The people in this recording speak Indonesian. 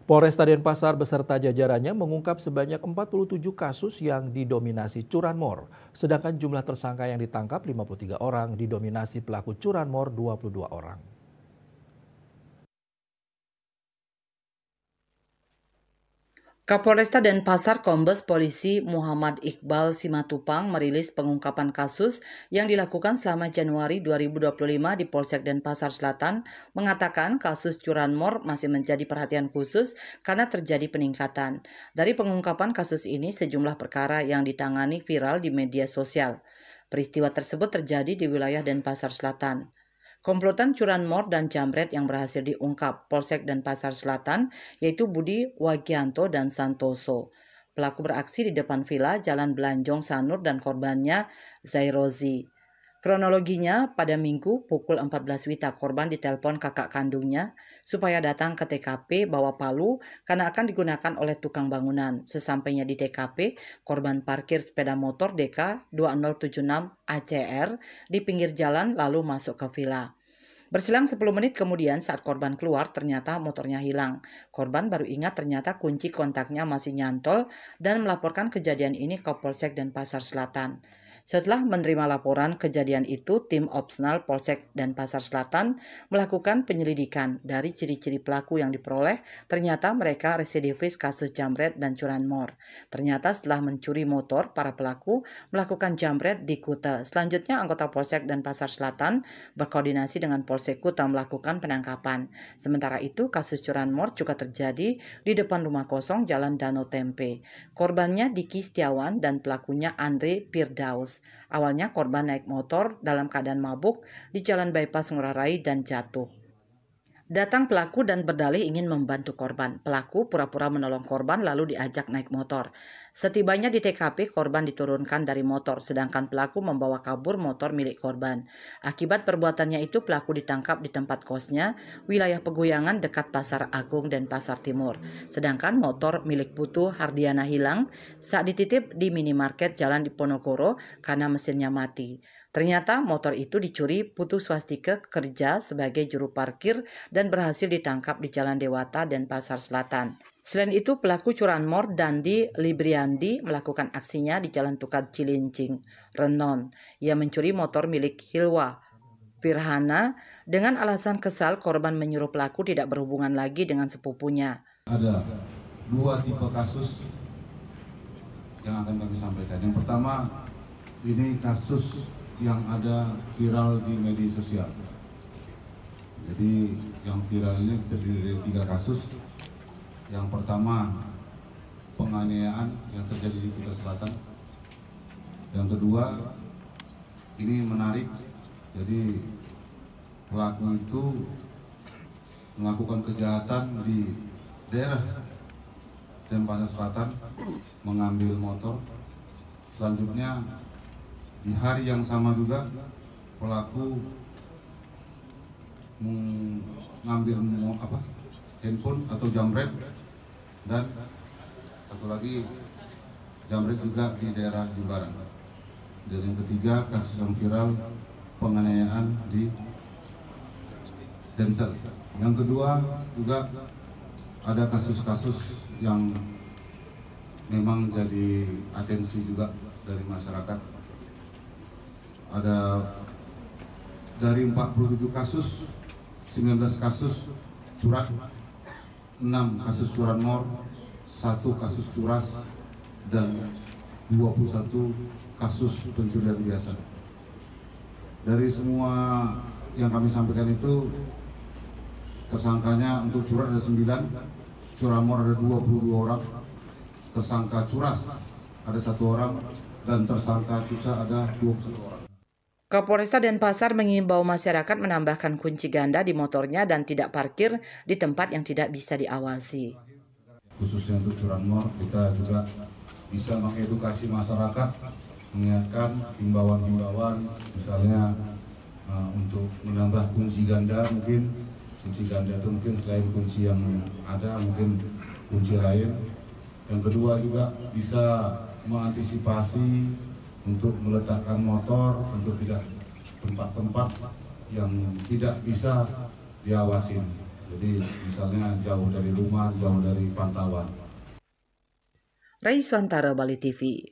Polresta Denpasar beserta jajarannya mengungkap sebanyak 47 kasus yang didominasi curanmor. Sedangkan jumlah tersangka yang ditangkap 53 orang didominasi pelaku curanmor 22 orang. Kapolresta Denpasar Kombes Polisi Muhammad Iqbal Simatupang merilis pengungkapan kasus yang dilakukan selama Januari 2025 di Polsek Denpasar Selatan, mengatakan kasus curanmor masih menjadi perhatian khusus karena terjadi peningkatan. Dari pengungkapan kasus ini, sejumlah perkara yang ditangani viral di media sosial. Peristiwa tersebut terjadi di wilayah Denpasar Selatan. Komplotan curanmor dan jambret yang berhasil diungkap Polsek Denpasar Selatan yaitu Budi Wagianto dan Santoso. Pelaku beraksi di depan villa Jalan Belanjong Sanur dan korbannya Zairozi. Kronologinya, pada Minggu pukul 14 WITA korban ditelepon kakak kandungnya supaya datang ke TKP bawa palu karena akan digunakan oleh tukang bangunan. Sesampainya di TKP, korban parkir sepeda motor DK 2076 ACR di pinggir jalan lalu masuk ke villa. Berselang 10 menit kemudian saat korban keluar ternyata motornya hilang. Korban baru ingat ternyata kunci kontaknya masih nyantol dan melaporkan kejadian ini ke Polsek Denpasar Selatan. Setelah menerima laporan kejadian itu, tim Opsnal Polsek Denpasar Selatan melakukan penyelidikan. Dari ciri-ciri pelaku yang diperoleh, ternyata mereka residivis kasus jambret dan curanmor. Ternyata setelah mencuri motor, para pelaku melakukan jambret di Kuta. Selanjutnya, anggota Polsek Denpasar Selatan berkoordinasi dengan Polsek Kuta melakukan penangkapan. Sementara itu, kasus curanmor juga terjadi di depan rumah kosong Jalan Danau Tempe. Korbannya Diki Setiawan dan pelakunya Andre Firdaus. Awalnya korban naik motor dalam keadaan mabuk di Jalan Bypass Ngurah Rai dan jatuh. Datang pelaku dan berdalih ingin membantu korban. Pelaku pura-pura menolong korban lalu diajak naik motor. Setibanya di TKP, korban diturunkan dari motor, sedangkan pelaku membawa kabur motor milik korban. Akibat perbuatannya itu, pelaku ditangkap di tempat kosnya, wilayah Peguyangan dekat Pasar Agung dan Pasar Timur. Sedangkan motor milik Putu Hardiana hilang saat dititip di minimarket Jalan Diponegoro karena mesinnya mati. Ternyata motor itu dicuri Putu Swastika kerja sebagai juru parkir dan berhasil ditangkap di Jalan Dewata dan Pasar Selatan. Selain itu, pelaku curanmor Dandi Libriandi melakukan aksinya di Jalan Tukat Cilincing, Renon. Ia mencuri motor milik Hilwa Firhana dengan alasan kesal korban menyuruh pelaku tidak berhubungan lagi dengan sepupunya. Ada dua tipe kasus yang akan kami sampaikan. Yang pertama, ini kasus yang ada viral di media sosial. Jadi yang viral ini terdiri dari 3 kasus. Yang pertama, penganiayaan yang terjadi di Kuta Selatan. Yang kedua, ini menarik. Jadi pelaku itu melakukan kejahatan di daerah Denpasar Selatan, mengambil motor. Selanjutnya di hari yang sama juga pelaku mengambil handphone atau jambret, dan satu lagi jambret juga di daerah Jimbaran. Dan yang ketiga, kasus yang viral penganiayaan di Densel. Yang kedua juga ada kasus-kasus yang memang jadi atensi juga dari masyarakat. Ada dari 47 kasus, 19 kasus curat, 6 kasus curanmor, 1 kasus curas, dan 21 kasus pencurian biasa. Dari semua yang kami sampaikan itu, tersangkanya untuk curat ada 9, curanmor ada 22 orang, tersangka curas ada 1 orang, dan tersangka cusa ada 21 orang. Kapolresta Denpasar mengimbau masyarakat menambahkan kunci ganda di motornya dan tidak parkir di tempat yang tidak bisa diawasi. Khususnya untuk curanmor, kita juga bisa mengedukasi masyarakat, mengingatkan himbauan-himbauan, misalnya untuk menambah kunci ganda. Mungkin kunci ganda itu mungkin selain kunci yang ada, mungkin kunci lain. Yang kedua juga bisa mengantisipasi untuk meletakkan motor untuk tidak tempat-tempat yang tidak bisa diawasin. Jadi misalnya jauh dari rumah, jauh dari pantauan. Raiswantara, Bali TV.